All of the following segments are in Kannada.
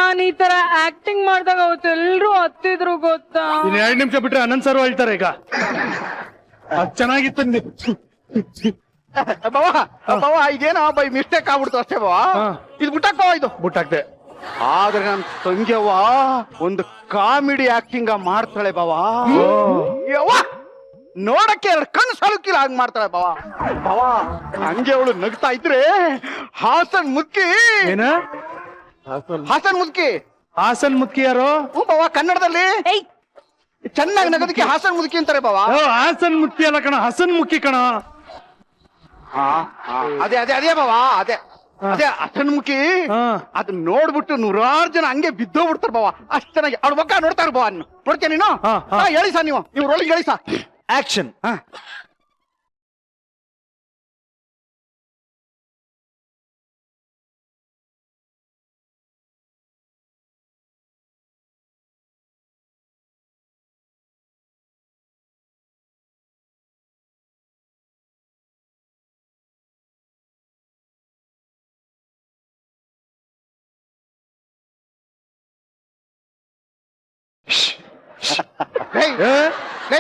ನಾನ್ ಈ ತರ ಆಕ್ಟಿಂಗ್ ಮಾಡ್ದಾಗ ಅವತ್ತು ಎಲ್ರು ಹತ್ತಿದ್ರು ಗೊತ್ತಾ. 2 ನಿಮಿಷ ಬಿಟ್ರೆ ಅನಂತ್ ಸರ್ ಹೇಳ್ತಾರೆ ಈಗ. ಅದ್ ಚೆನ್ನಾಗಿತ್ತು. ಬಾವ ಇದೇನೋ ಬೈ ಮಿಸ್ಟೇಕ್ ಆಗ್ಬಿಡ್ತು ಅಷ್ಟೇ ಬಾವ. ಇದು ಬುಟ್ಟಾಕ್ ಬಾವ, ಇದು ಬುಟ್ಟಾಕ್ತೆ. ಆದ್ರೆ ನನ್ ತಂಗಿಯವ್ವ ಒಂದು ಕಾಮಿಡಿ ಆಕ್ಟಿಂಗ್ ಮಾಡ್ತಾಳೆ ಬಾವ. ಯವ್ವ ನೋಡಕ್ಕೆ 2 ಕಣ್ಣು ಸಾಲುಕಿಲ್ಲ ಹಂಗ್ ಮಾಡ್ತಾಳೆ ಬಾವ. ಬಾವ ಹಂಗೆ ಅವಳು ನಗ್ತಾ ಇದ್ರೆ ಹಾಸನ್ ಮುದ್ಕಿ. ಏನ? ಹಾಸನ್ ಮುದ್ಕಿ. ಹಾಸನ್ ಮುದ್ಕಿ ಯಾರು? ಬಾವ ಕನ್ನಡದಲ್ಲಿ ಚೆನ್ನಾಗಿ ನಗೋದಕ್ಕೆ ಹಾಸನ್ ಮುದ್ಕಿ ಅಂತಾರೆ ಬಾವ. ಹಾಸನ್ ಮುದ್ಕಿ ಅಲ್ಲ ಕಣ, ಹಸನ್ ಮುಖಿ ಕಣ. ಅದೇ ಅದೇ ಅದೇ ಬಾವ, ಅದೇ ಅದೇ ಹಸನ್ ಮುಖಿ. ಅದನ್ನ ನೋಡ್ಬಿಟ್ಟು 100 ಜನ ಹಂಗೆ ಬಿದ್ದೋಗ್ಬಿಡ್ತಾರ ಬಾವ. ಅಷ್ಟ್ ಚೆನ್ನಾಗಿ ಅವ್ರ ಬಕ್ಕ ನೋಡ್ತಾರ ಬಾವ. ನೋಡ್ತೀಯ ನೀನು? ಹೇಳಿ ಸಾ, ನೀವು ರೋಲಿಗೆ ಹೇಳಿ ಸಾ. ಆಕ್ಷನ್.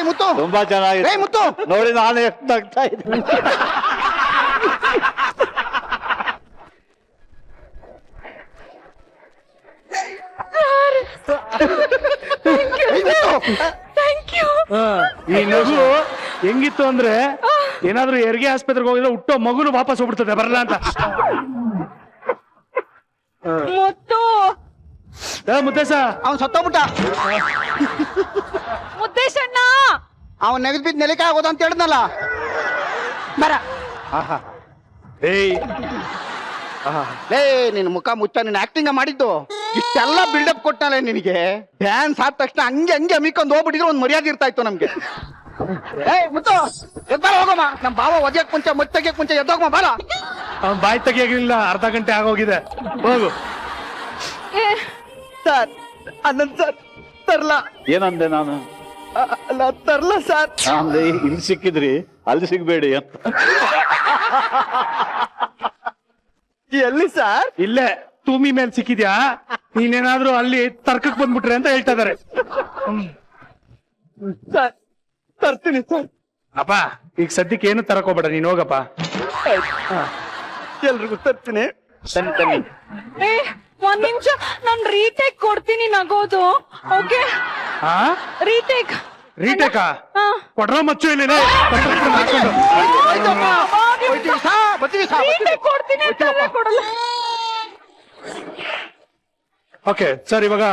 ಮುತ್ತು ತುಂಬಾ ಚೆನ್ನಾಗಿದೆ ಮುತ್ತು. ನೋಡಿ ನಾನು ಎಷ್ಟು ನಗ್ತಾ ಇದ್ದೀನಿ. ಈ ನಗು ಹೆಂಗಿತ್ತು ಅಂದ್ರೆ ಏನಾದ್ರೂ ಹೆರಿಗೆ ಆಸ್ಪತ್ರೆಗೆ ಹೋಗಿದ್ರೆ ಹುಟ್ಟೋ ಮಗುನು ವಾಪಸ್ ಹೋಗ್ಬಿಡ್ತದೆ, ಬರಲ್ಲ ಅಂತ. ಮುತ್ತೇಶ ಅವನ್ ಸತ್ತೋಗ್ಬಿಟ್ಟ. ಮುದ್ದೇಶಣ್ಣ ಅವನ್ ನೆಗದ್ ಬಿದ್ದು ನೆಲಕ್ಕೆ ಆಗೋದು ಅಂತ ಹೇಳಿದ್ನಲ್ಲ. ಬರ ಲೇ ನಿನ್ ಮುಖ ಮುಚ್ಚ. ನೀನ್ ಆಕ್ಟಿಂಗ್ ಮಾಡಿದ್ದು ಇಷ್ಟೆಲ್ಲ ಬಿಲ್ಡಪ್ ಕೊಟ್ಟನಲ್ಲ ನಿನಗೆ. ಡ್ಯಾನ್ಸ್ ಆದ ತಕ್ಷಣ ಹಂಗೆ ಹಂಗೆ ಅಮಿಕೊಂಡು ಹೋಗ್ಬಿಟ್ಟಿದ್ರೆ ಒಂದ್ ಮರ್ಯಾದೆ ಇರ್ತಾ ಇತ್ತು ನಮ್ಗೆ. ಮುತ್ತು ಎದ್ದಾರ ಹೋಗಮ್ಮ. ನಮ್ ಬಾವ ಒದ್ಯಕ್ ಮುಂಚೆ ಮತ್ ತೆಗಿಯಕ್ ಮುಂಚೆ ಎದ್ದೋಗಮ್ಮ ಬಾರ. ಅವ್ನ್ ಬಾಯಿ ತೆಗಿಯಾಗಿಲ್ಲ, ಅರ್ಧ ಗಂಟೆ ಆಗೋಗಿದೆ. ಹೋಗು ಸರ್. ಅನಂತ್ ಸರ್ ತರ್ಲ. ಏನಂದೆ ನಾನು? ಅಲ್ಲ ತರ್ಲ ಸರ್. ಅಂದ್ರೆ ಇಲ್ಲಿ ಸಿಕ್ಕಿದ್ರಿ ಅಲ್ಲಿ ಸಿಗ್ಬೇಡಿ ಅಂತ. ಎಲ್ಲಿ ಸರ್? ಇಲ್ಲೇ ತೂಮಿ ಮೇಲೆ ಸಿಕ್ಕಿದ್ಯಾ, ನೀನೇನಾದ್ರೂ ಅಲ್ಲಿ ತರ್ಕಕ್ ಬಂದ್ಬಿಟ್ರೆ ಅಂತ ಹೇಳ್ತಾ ಇದಾರೆ. ಸರ್ ತರ್ತೀನಿ ಸರ್. ಅಪ್ಪ ಈಗ ಸದ್ಯಕ್ಕೆ ಏನು ತರಕ್ ಹೋಗ್ಬೇಡ, ನೀನ್ ಹೋಗಪ್ಪ. ಎಲ್ರಿಗೂ ತರ್ತೀನಿ. ತನ್ನಿ. ಒಂದ್ ನಿಮಿಷ, ನಾನ್ ರೀಟೇಕ್ ಕೊಡ್ತೀನಿ ನಗೋದು. Okay retake. ರೀಟೇಕಾ ಕೊಡ್ರ ಮಚ್ಚು ಇಲ್ಲಿ. ಓಕೆ ಸರ್, ಇವಾಗ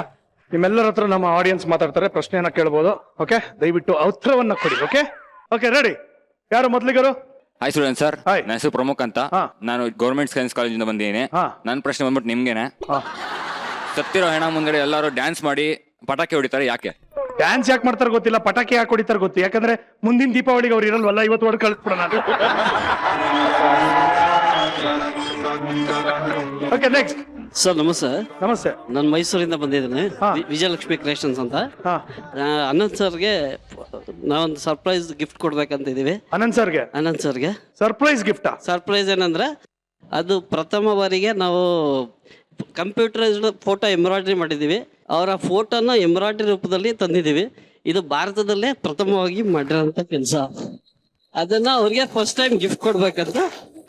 ನಿಮ್ಮೆಲ್ಲರ ಹತ್ರ ನಮ್ಮ ಆಡಿಯನ್ಸ್ ಮಾತಾಡ್ತಾರೆ, ಪ್ರಶ್ನೆಯನ್ನ ಕೇಳ್ಬೋದು. ಓಕೆ, ದಯವಿಟ್ಟು ಉತ್ತರವನ್ನ ಕೊಡಿ. Okay okay ready? ಯಾರು ಮೊದ್ಲಿಗರು? ಹಾಯ್ ಸ್ಟೂಡೆಂಟ್ ಸರ್, ನನ್ನ ಹೆಸರು ಪ್ರಮುಖ್ ಅಂತ. ನಾನು ಗೌರ್ಮೆಂಟ್ ಸೈನ್ಸ್ ಕಾಲೇಜಿಂದ ಬಂದಿದ್ದೀನಿ. ನನ್ನ ಪ್ರಶ್ನೆ ಬಂದ್ಬಿಟ್ಟು ನಿಮ್ಗೆನೆ. ಸತ್ತಿರೋ ಹೆಣ ಮುಂದೆ ಎಲ್ಲರೂ ಡ್ಯಾನ್ಸ್ ಮಾಡಿ ಪಟಾಕಿ ಹೊಡಿತಾರೆ, ಯಾಕೆ? ಡ್ಯಾನ್ಸ್ ಯಾಕೆ ಮಾಡ್ತಾರೆ ಗೊತ್ತಿಲ್ಲ, ಪಟಾಕಿ ಯಾಕೆ ಹೊಡಿತಾರೆ ಗೊತ್ತು. ಯಾಕಂದ್ರೆ ಮುಂದಿನ ದೀಪಾವಳಿಗೆ ಅವ್ರು ಇರಲ್ವಲ್ಲ, ಇವತ್ತು ಹೊಡೆದು ಕಳಿಸ್ಬಿಡೋಣ. Okay next. ಸರ್ ನಮಸ್ತೆ. ನಮಸ್ತೆ. ನಾನು ಮೈಸೂರಿಂದ ಬಂದಿದ್ದೀನಿ, ವಿಜಯಲಕ್ಷ್ಮಿ ಕ್ರಿಯೇಷನ್ಸ್ ಅಂತ. ಅನಂತ್ ಸರ್ಗೆ ನಾವೊಂದು ಸರ್ಪ್ರೈಸ್ ಗಿಫ್ಟ್ ಕೊಡ್ಬೇಕಂತ ಇದೀವಿ. ಅನಂತ್ ಸರ್ಗೆ ಸರ್ಪ್ರೈಸ್ ಗಿಫ್ಟ್. ಸರ್ಪ್ರೈಸ್ ಏನಂದ್ರೆ, ಅದು ಪ್ರಥಮ ಬಾರಿಗೆ ನಾವು ಕಂಪ್ಯೂಟರೈಸ್ಡ್ ಫೋಟೋ ಎಂಬ್ರಾಯ್ಡ್ರಿ ಮಾಡಿದ್ದೀವಿ. ಅವರ ಫೋಟೋನ ಎಂಬ್ರಾಯ್ಡ್ರಿ ರೂಪದಲ್ಲಿ ತಂದಿದ್ದೀವಿ. ಇದು ಭಾರತದಲ್ಲೇ ಪ್ರಥಮವಾಗಿ ಮಾಡಿರೋಂಥ ಕೆಲಸ. ಅದನ್ನ ಅವ್ರಿಗೆ ಫಸ್ಟ್ ಟೈಮ್ ಗಿಫ್ಟ್ ಕೊಡ್ಬೇಕಂತ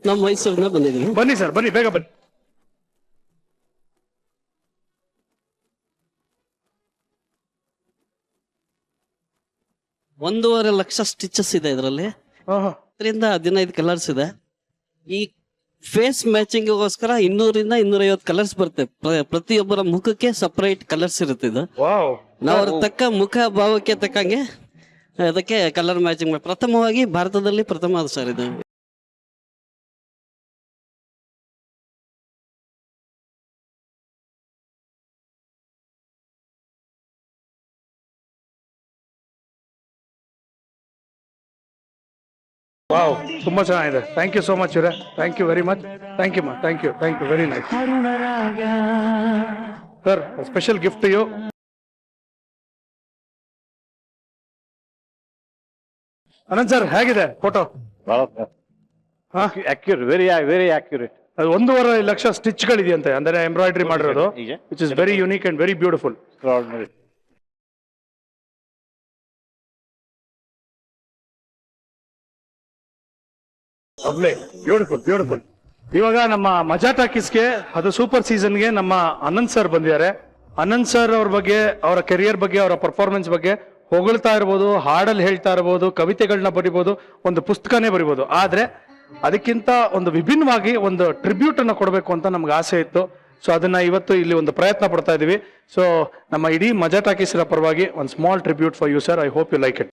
ನಾವು ಮೈಸೂರಿನ ಬಂದಿದ್ದೀವಿ. ಬನ್ನಿ ಸರ್, ಬನ್ನಿ, ಬೇಗ ಬನ್ನಿ. ಒಂದೂವರೆ ಲಕ್ಷ ಸ್ಟಿಚಸ್ ಇದೆ ಇದರಲ್ಲಿ. 15 ಕಲರ್ಸ್ ಇದೆ. ಈ ಫೇಸ್ ಮ್ಯಾಚಿಂಗ್ಗೋಸ್ಕರ 200-250 ಕಲರ್ಸ್ ಬರುತ್ತೆ. ಪ್ರತಿಯೊಬ್ಬರ ಮುಖಕ್ಕೆ ಸಪರೇಟ್ ಕಲರ್ಸ್ ಇರುತ್ತೆ. ಇದು ನಾವು ಅವ್ರ ತಕ್ಕ ಮುಖ ಭಾವಕ್ಕೆ ತಕ್ಕಂಗೆ ಅದಕ್ಕೆ ಕಲರ್ ಮ್ಯಾಚಿಂಗ್ ಪ್ರಥಮವಾಗಿ ಭಾರತದಲ್ಲಿ ಪ್ರಥಮ ಸರ್ ಇದು. ವಾವ್, ತುಂಬಾ ಚೆನ್ನಾಗಿದೆ. ಥ್ಯಾಂಕ್ ಯು ಸೋ ಮಚ್ ಇವರೇ. Thank you very much. Thank you ಮಾ. Thank you very nice sir. Special gift to you. Anant sir, ಹೇಗಿದೆ photo? Accurate, very very accurate. ಅದು 1.5 ಲಕ್ಷ ಸ್ಟಿಚ್ಗಳಿದೆಯಂತೆ, ಅಂದ್ರೆ ಎಂಬ್ರಾಯ್ಡ್ರಿ ಮಾಡಿರೋದು, which is very unique and very beautiful. Beautiful beautiful. ಇವಾಗ ನಮ್ಮ ಮಜಾ ಟಾಕೀಸ್ಗೆ ಅದು ಸೂಪರ್ ಸೀಸನ್ಗೆ ನಮ್ಮ ಅನಂತ್ ಸರ್ ಬಂದಿದ್ದಾರೆ. ಅನಂತ್ ಸರ್ ಅವ್ರ ಬಗ್ಗೆ, ಅವರ ಕೆರಿಯರ್ ಬಗ್ಗೆ, ಅವರ ಪರ್ಫಾರ್ಮೆನ್ಸ್ ಬಗ್ಗೆ ಹೊಗಳ್ತಾ ಇರ್ಬೋದು, ಹಾಡಲ್ಲಿ ಹೇಳ್ತಾ ಇರ್ಬೋದು, ಕವಿತೆಗಳನ್ನ ಬರಿಬೋದು, ಒಂದು ಪುಸ್ತಕನೇ ಬರಿಬೋದು. ಆದ್ರೆ ಅದಕ್ಕಿಂತ ಒಂದು ವಿಭಿನ್ನವಾಗಿ ಒಂದು ಟ್ರಿಬ್ಯೂಟ್ ಅನ್ನ ಕೊಡಬೇಕು ಅಂತ ನಮ್ಗೆ ಆಸೆ ಇತ್ತು. ಸೊ ಅದನ್ನ ಇವತ್ತು ಇಲ್ಲಿ ಒಂದು ಪ್ರಯತ್ನ ಪಡ್ತಾ ಇದೀವಿ. ಸೊ ನಮ್ಮ ಇಡೀ ಮಜಾ ಟಾಕೀಸ್ರ ಪರವಾಗಿ ಒಂದು small tribute for you sir. I hope you like it.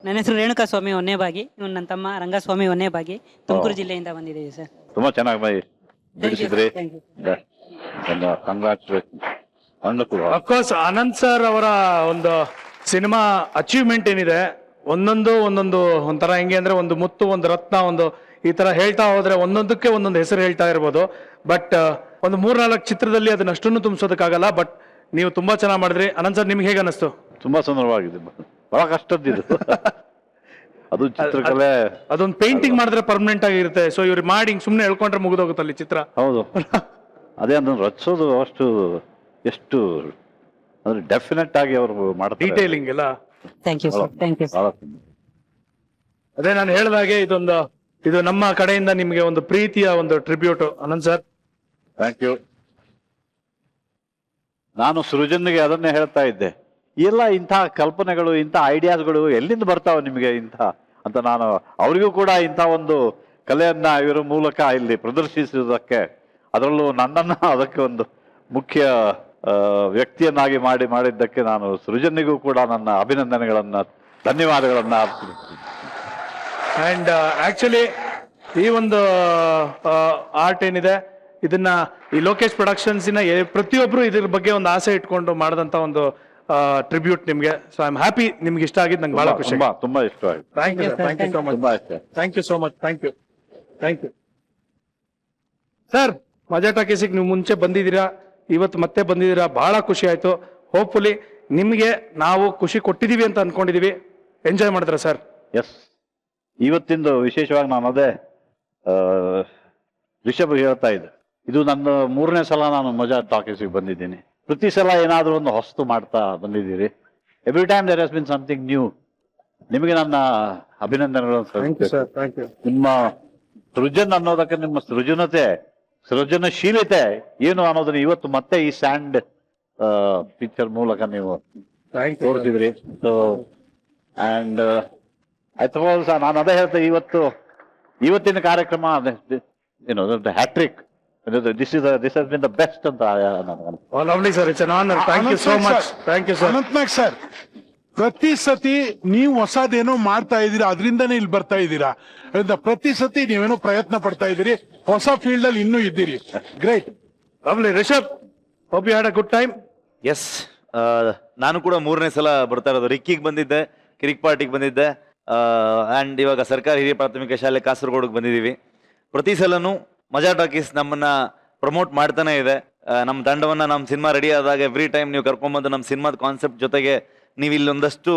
ನನ್ನ ಹೆಸರು ರೇಣುಕಾ ಸ್ವಾಮಿ ಹೊನ್ನೇಬಾಗಿ. ಇವನು ನನ್ನ ತಮ್ಮ ರಂಗಸ್ವಾಮಿ ಹೊನ್ನೇಬಾಗಿ, ತುಮಕೂರು ಜಿಲ್ಲೆಯಿಂದ ಬಂದಿದ್ದೀವಿ ಸರ್. ತುಂಬಾ ಚೆನ್ನಾಗಿ ಬಿಡಿಸಿದ್ರಿ. ಅಫ್ಕೋರ್ಸ್ ಅನಂತ್ ಸರ್ ಅವರ ಒಂದು ಸಿನಿಮಾ ಅಚೀವ್ಮೆಂಟ್ ಏನಿದೆ, ಒಂದೊಂದು ಒಂಥರ ಹೆಂಗೆ ಅಂದ್ರೆ ಒಂದು ಮುತ್ತು, ಒಂದು ರತ್ನ, ಒಂದು ಈ ತರ ಹೇಳ್ತಾ ಹೋದ್ರೆ ಒಂದೊಂದಕ್ಕೆ ಒಂದೊಂದು ಹೆಸರು ಹೇಳ್ತಾ ಇರ್ಬೋದು. ಬಟ್ ಒಂದು 3-4 ಚಿತ್ರದಲ್ಲಿ ಅದನ್ನ ಅಷ್ಟನ್ನು ತುಂಬಿಸೋದಕ್ಕಾಗಲ್ಲ. ಬಟ್ ನೀವು ತುಂಬಾ ಚೆನ್ನಾಗಿ ಮಾಡಿದ್ರಿ. ಅನಂತ್ ಸರ್, ನಿಮ್ಗೆ ಹೇಗೆ ಅನಿಸ್ತು? ತುಂಬಾ ಸುಂದರವಾಗಿದೆ, ಬಹಳ ಕಷ್ಟದ್ದಿದ್ದು ಅದು ಚಿತ್ರಕಲೆ. ಅದೊಂದು ಪೇಂಟಿಂಗ್ ಮಾಡಿದ್ರೆ ಪರ್ಮನೆಂಟ್ ಆಗಿರುತ್ತೆ. ಸೊ ಇವ್ರು ಮಾಡಿ ಸುಮ್ನೆ ಹೇಳ್ಕೊಂಡ್ರೆ ಮುಗಿದೋಗುತ್ತಲ್ಲಿ ಚಿತ್ರ. ಹೌದು, ಅದೇ ಅದನ್ನು ರಚಿಸೋದು ಅಷ್ಟು ಎಷ್ಟು ಅಂದ್ರೆ ಡೆಫಿನೆಟ್ ಆಗಿ ಅವರು ಮಾಡ್ತಾರೆ, ಡೀಟೇಲಿಂಗ್ ಎಲ್ಲ. Thank you sir, thank you. ಅದೇ ನಾನು ಹೇಳಿದಾಗೆ ಇದು ನಮ್ಮ ಕಡೆಯಿಂದ ನಿಮ್ಗೆ ಒಂದು ಪ್ರೀತಿಯ ಒಂದು tribute. Anant sir, thank you. ನಾನು ಸೃಜನ್ಗೆ ಅದನ್ನೇ ಹೇಳ್ತಾ ಇದ್ದೆ, ಎಲ್ಲ ಇಂತಹ ಕಲ್ಪನೆಗಳು, ಇಂಥ ಐಡಿಯಾಸ್ಗಳು ಎಲ್ಲಿಂದ ಬರ್ತಾವ ನಿಮಗೆ ಇಂಥ ಅಂತ. ನಾನು ಅವರಿಗೂ ಕೂಡ ಇಂಥ ಒಂದು ಕಲೆಯನ್ನ ಇವರ ಮೂಲಕ ಇಲ್ಲಿ ಪ್ರದರ್ಶಿಸುವುದಕ್ಕೆ, ಅದರಲ್ಲೂ ನನ್ನನ್ನ ಅದಕ್ಕೆ ಒಂದು ಮುಖ್ಯ ವ್ಯಕ್ತಿಯನ್ನಾಗಿ ಮಾಡಿದ್ದಕ್ಕೆ ನಾನು ಸೃಜನ್ನಿಗೂ ಕೂಡ ನನ್ನ ಅಭಿನಂದನೆಗಳನ್ನ, ಧನ್ಯವಾದಗಳನ್ನ ಅರ್ಪಿಸ್ತೀನಿ. ಅಂಡ್ ಆಕ್ಚುಲಿ ಈ ಒಂದು ಆರ್ಟ್ ಏನಿದೆ, ಇದನ್ನ ಈ ಲೋಕೇಶ್ ಪ್ರೊಡಕ್ಷನ್ಸ್ ಪ್ರತಿಯೊಬ್ರು ಇದ್ರ ಬಗ್ಗೆ ಒಂದು ಆಸೆ ಇಟ್ಕೊಂಡು ಮಾಡಿದಂತ ಒಂದು ಟ್ರಿಬ್ಯೂಟ್ ನಿಮ್ಗೆ. ಸೊ ಐ ಆಮ್ ಹ್ಯಾಪಿ, ನಿಮ್ಗೆ ಇಷ್ಟ ಆಗಿದ್ದು ನಂಗೆ ಬಹಳ ಖುಷಿ. ತುಂಬಾ ಇಷ್ಟ ಆಯ್ತು. Thank you so much. Thank you so much. Thank you sir. Majaa ಟಾಕೀಸಿಗೆ ನೀವು ಮುಂಚೆ ಬಂದಿದ್ದೀರಾ, ಇವತ್ತು ಮತ್ತೆ ಬಂದಿದ್ದೀರಾ, ಬಹಳ ಖುಷಿ ಆಯ್ತು. ಹೋಪ್ಫುಲಿ ನಿಮ್ಗೆ ನಾವು ಖುಷಿ ಕೊಟ್ಟಿದೀವಿ ಅಂತ ಅನ್ಕೊಂಡಿದೀವಿ. ಎಂಜಾಯ್ ಮಾಡಿದ್ರ ಸರ್? ಎಸ್, ಇವತ್ತಿಂದು ವಿಶೇಷವಾಗಿ ನಾನು ಅದೇ ರಿಷಬ್ ಹೇಳ್ತಾ ಇದ್ದೆ, ಇದು ನನ್ನ 3ನೇ ಸಲ ನಾನು ಮಜಾ ಟಾಕೀಸಿಗೆ ಬಂದಿದ್ದೀನಿ. ಪ್ರತಿ ಸಲ ಏನಾದರೂ ಒಂದು ಹೊಸ್ತು ಮಾಡ್ತಾ ಬಂದಿದ್ದೀರಿ. Every time there has been something new. ನಿಮಗೆ ನನ್ನ ಅಭಿನಂದನೆಗಳು. ನಿಮ್ಮ ಸೃಜನ್ ಅನ್ನೋದಕ್ಕೆ, ನಿಮ್ಮ ಸೃಜನಶೀಲತೆ ಏನು ಅನ್ನೋದನ್ನ ಇವತ್ತು ಮತ್ತೆ ಈ ಸ್ಯಾಂಡ್ ಪಿಕ್ಚರ್ ಮೂಲಕ ನೀವು ತೋರಿಸಿದ್ರಿ. ಸೊ ಅಂಡ್ ಐ ಸಪೋಸ್ ನಾನು ಅದೇ ಹೇಳ್ತೇನೆ, ಇವತ್ತಿನ ಕಾರ್ಯಕ್ರಮ ಏನು hat trick. This has been the best ಅಂತ ನಾನು. Oh, lovely sir, it's an honor. Thank you so much. Thank you sir. Anantnag sir, ಪ್ರತಿ ಸತಿ ನೀವು ಹೊಸದೇನೋ ಮಾಡ್ತಾ ಇದ್ದೀರಾ, ಅದರಿಂದನೇ ಇಲ್ಲಿ ಬರ್ತಾ ಇದ್ದೀರಾ. ಪ್ರತಿ ಸತಿ ನೀವೇನೋ ಪ್ರಯತ್ನ ಪಡ್ತಾ ಇದ್ದೀರಿ, ಹೊಸ ಫೀಲ್ಡ್ ಅಲ್ಲಿ ಇನ್ನೂ ಇದ್ದೀರಿ. Great, lovely. Rishab, hope you had a good time. Yes, ನಾನು ಕೂಡ 3ನೇ ಸಲ ಬರ್ತಾ ಇರೋದು. ರಿಕ್ಕಿಗೆ ಬಂದಿದ್ದೆ, ಕಿರಿಕ್ ಪಾರ್ಟಿಗೆ ಬಂದಿದ್ದೆ, ಅಂಡ್ ಇವಾಗ ಸರ್ಕಾರಿ ಹಿರಿಯ ಪ್ರಾಥಮಿಕ ಶಾಲೆ ಕಾಸರಗೋಡಿಗೆ ಬಂದಿದ್ದೀವಿ. ಪ್ರತಿ ಸಲನೂ ಮಜಾ ಟಾಕೀಸ್ ನಮ್ಮನ್ನ ಪ್ರಮೋಟ್ ಮಾಡ್ತಾನೆ ಇದೆ. ನಮ್ಮ ತಂಡವನ್ನ, ನಮ್ಮ ಸಿನಿಮಾ ರೆಡಿ ಆದಾಗ ಎವ್ರಿ ಟೈಮ್ ನೀವು ಕರ್ಕೊಂಬಂದು ನಮ್ಮ ಸಿನಿಮಾದ ಕಾನ್ಸೆಪ್ಟ್ ಜೊತೆಗೆ ನೀವು ಇಲ್ಲೊಂದಷ್ಟು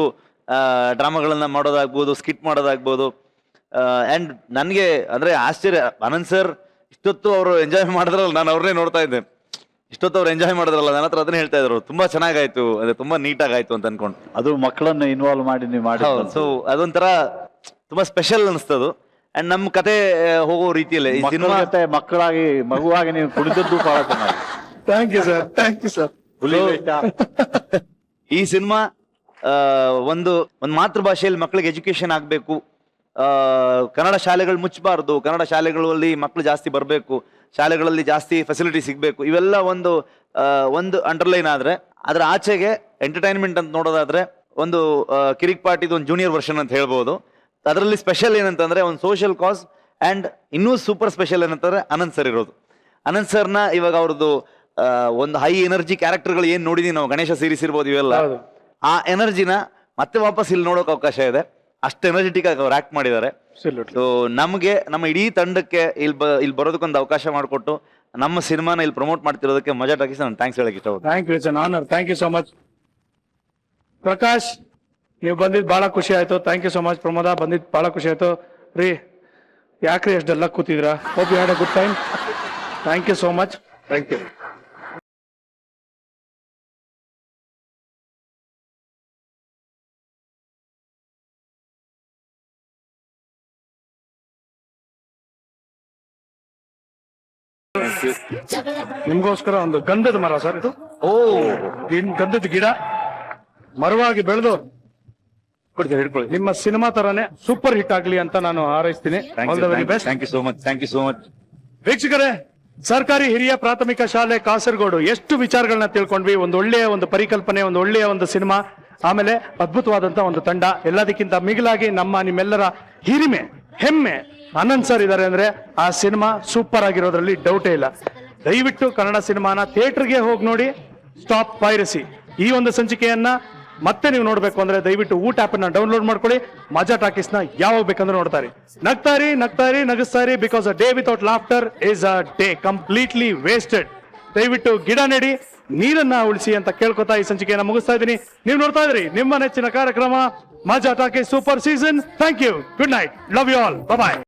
ಡ್ರಾಮಾಗಳನ್ನ ಮಾಡೋದಾಗ್ಬೋದು, ಸ್ಕಿಟ್ ಮಾಡೋದಾಗ್ಬೋದು. ಆ್ಯಂಡ್ ನನಗೆ ಅಂದರೆ ಆಶ್ಚರ್ಯ, ಅನಂತ್ ಸರ್ ಇಷ್ಟೊತ್ತು ಅವರು ಎಂಜಾಯ್ ಮಾಡಿದ್ರಲ್ಲ, ನಾನು ಅವ್ರನ್ನೇ ನೋಡ್ತಾ ಇದ್ದೆ. ಇಷ್ಟೊತ್ತು ಅವ್ರು ಎಂಜಾಯ್ ಮಾಡಿದ್ರಲ್ಲ, ನನ್ನ ಹತ್ರ ಅದನ್ನ ಹೇಳ್ತಾ ಇದ್ರು, ತುಂಬಾ ಚೆನ್ನಾಗಾಯ್ತು, ಅದೇ ತುಂಬಾ ನೀಟಾಗಾಯ್ತು ಅಂತ ಅನ್ಕೊಂಡು. ಅದು ಮಕ್ಕಳನ್ನ ಇನ್ವಾಲ್ವ್ ಮಾಡಿ ನೀವು ಮಾಡಿ. ಸೊ ಅದೊಂಥರ ತುಂಬಾ ಸ್ಪೆಷಲ್ ಅನಿಸ್ತದು. ಅಂಡ್ ನಮ್ಮ ಕತೆ ಹೋಗೋ ರೀತಿಯಲ್ಲೇ ಈ ಸಿನಿಮಾ ಮಕ್ಕಳಾಗಿ ಮಗುವಾಗಿ ನೀವು ಕುಡಿದದ್ದು ಬಹಳ ಚೆನ್ನಾಗಿ. Thank you sir, thank you sir. ಈ ಸಿನಿಮಾ ಒಂದು ಮಾತೃಭಾಷೆಯಲ್ಲಿ ಮಕ್ಕಳಿಗೆ ಎಜುಕೇಶನ್ ಆಗ್ಬೇಕು, ಕನ್ನಡ ಶಾಲೆಗಳು ಮುಚ್ಚಬಾರ್ದು, ಕನ್ನಡ ಶಾಲೆಗಳಲ್ಲಿ ಮಕ್ಕಳು ಜಾಸ್ತಿ ಬರಬೇಕು, ಶಾಲೆಗಳಲ್ಲಿ ಜಾಸ್ತಿ ಫೆಸಿಲಿಟಿ ಸಿಗಬೇಕು, ಇವೆಲ್ಲ ಒಂದು ಅಂಡರ್ಲೈನ್ ಆದ್ರೆ, ಅದರ ಆಚೆಗೆ ಎಂಟರ್ಟೈನ್ಮೆಂಟ್ ಅಂತ ನೋಡೋದಾದ್ರೆ ಒಂದು ಕಿರಿಕ್ ಪಾರ್ಟಿದು ಒಂದು ಜೂನಿಯರ್ ವರ್ಷನ್ ಅಂತ ಹೇಳ್ಬೋದು. ಅದರಲ್ಲಿ ಸ್ಪೆಷಲ್ ಏನಂತಂದ್ರೆ ಒಂದು ಸೋಷಿಯಲ್ ಕಾಸ್, ಅಂಡ್ ಇನ್ನೂ ಸೂಪರ್ ಸ್ಪೆಷಲ್ ಏನಂತಂದ್ರೆ ಅನಂತ್ ಸರ್ ಇರೋದು. ಅನಂತ್ ಸರ್ನ ಇವಾಗ ಅವ್ರದ್ದು ಒಂದು ಹೈ ಎನರ್ಜಿ ಕ್ಯಾರೆಕ್ಟರ್ಗಳು ಏನ್ ನೋಡಿದೀವಿ ನಾವು, ಗಣೇಶ ಸೀರೀಸ್ ಇರ್ಬೋದು, ಇವೆಲ್ಲ ಆ ಎನರ್ಜಿನ ಮತ್ತೆ ವಾಪಸ್ ಇಲ್ಲಿ ನೋಡೋಕೆ ಅವಕಾಶ ಇದೆ. ಅಷ್ಟು ಎನರ್ಜೆಟಿಕ್ ಆಗಿ ಅವ್ರು ಆಕ್ಟ್ ಮಾಡಿದ್ದಾರೆ. ಸೊ ನಮಗೆ, ನಮ್ಮ ಇಡೀ ತಂಡಕ್ಕೆ ಇಲ್ಲಿ ಬರೋದಕ್ಕೊಂದು ಅವಕಾಶ ಮಾಡಿಕೊಟ್ಟು ನಮ್ಮ ಸಿನಿಮಾನ ಇಲ್ಲಿ ಪ್ರಮೋಟ್ ಮಾಡ್ತಿರೋದಕ್ಕೆ ಮಜಾ ಟಾಕೀಸ್ ನಾನು ಥ್ಯಾಂಕ್ಸ್ ಹೇಳಕ್ಕೆ ಇಷ್ಟಪಡ್ತೀನಿ. Thank you, it's an honour. Thank you so much. Prakash, ನೀವು ಬಂದಿದ್ದು ಬಹಳ ಖುಷಿ ಆಯ್ತು. Thank you so much. Pramoda, ಬಂದಿದ್ದು ಬಹಳ ಖುಷಿ ಆಯ್ತು. ರೀ, ಯಾಕ್ರಿ ಎಷ್ಟು ಡಲ್ಲಾಗಿ ಕೂತಿದ್ರಾ? Hope you had a good time. Thank you so much. Thank you. ನಿಮ್ಗೋಸ್ಕರ ಒಂದು ಗಂಧದ ಮರ ಸರ್ ಇದು. ಗಂಧದ ಗಿಡ ಮರವಾಗಿ ಬೆಳೆದು ಹಿಡ್ಕೊಳ್ಳಿ. ನಿಮ್ಮ ಸಿನಿಮಾ ತರಾನೇ ಸೂಪರ್ ಹಿಟ್ ಆಗ್ಲಿ ಅಂತ ನಾನು ಹಾರೈಸ್ತೀನಿ. All the very best. Thank you so much. Thank you so much. ವೀಕ್ಷಕರೇ, ಸರ್ಕಾರಿ ಹಿರಿಯ ಪ್ರಾಥಮಿಕ ಶಾಲೆ ಕಾಸರಗೋಡು, ಎಷ್ಟು ವಿಚಾರಗಳನ್ನ ತಿಳ್ಕೊಂಡ್ವಿ. ಒಂದು ಒಳ್ಳೆಯ ಒಂದು ಪರಿಕಲ್ಪನೆ, ಒಂದು ಒಳ್ಳೆಯ ಒಂದು ಸಿನಿಮಾ, ಆಮೇಲೆ ಅದ್ಭುತವಾದಂತ ಒಂದು ತಂಡ. ಎಲ್ಲದಕ್ಕಿಂತ ಮಿಗಿಲಾಗಿ ನಿಮ್ಮೆಲ್ಲರ ಹಿರಿಮೆ, ಹೆಮ್ಮೆ ಅನಂತ್ ಸರ್ ಇದ್ದಾರೆ ಅಂದ್ರೆ ಆ ಸಿನಿಮಾ ಸೂಪರ್ ಆಗಿರೋದ್ರಲ್ಲಿ ಡೌಟೇ ಇಲ್ಲ. ದಯವಿಟ್ಟು ಕನ್ನಡ ಸಿನಿಮಾನ ಥಿಯೇಟರ್ಗೆ ಹೋಗಿ ನೋಡಿ. Stop piracy. ಈ ಒಂದು ಸಂಚಿಕೆಯನ್ನ ಮತ್ತೆ ನೀವು ನೋಡ್ಬೇಕು ಅಂದ್ರೆ ದಯವಿಟ್ಟು ಊಟ ಆಪ್ ಅನ್ನ ಡೌನ್ಲೋಡ್ ಮಾಡ್ಕೊಳ್ಳಿ. ಮಜಾ ಟಾಕೀಸ್ ನ ಯಾವಾಗ ಬೇಕಂದ್ರೆ ನೋಡ್ತಾರೆ. ನಗ್ತಾರಿ ನಗಿಸ್ತಾರಿ, because a day without laughter is a day completely wasted. ದಯವಿಟ್ಟು ಗಿಡ ನೆಡಿ, ನೀರನ್ನ ಉಳಿಸಿ ಅಂತ ಕೇಳ್ಕೊತಾ ಈ ಸಂಚಿಕೆಯನ್ನ ಮುಗಿಸ್ತಾ ಇದ್ದೀನಿ. ನೀವು ನೋಡ್ತಾ ಇದ್ರಿ ನಿಮ್ಮ ನೆಚ್ಚಿನ ಕಾರ್ಯಕ್ರಮ Majaa Talkies super season. Thank you, good night, love you all, bye.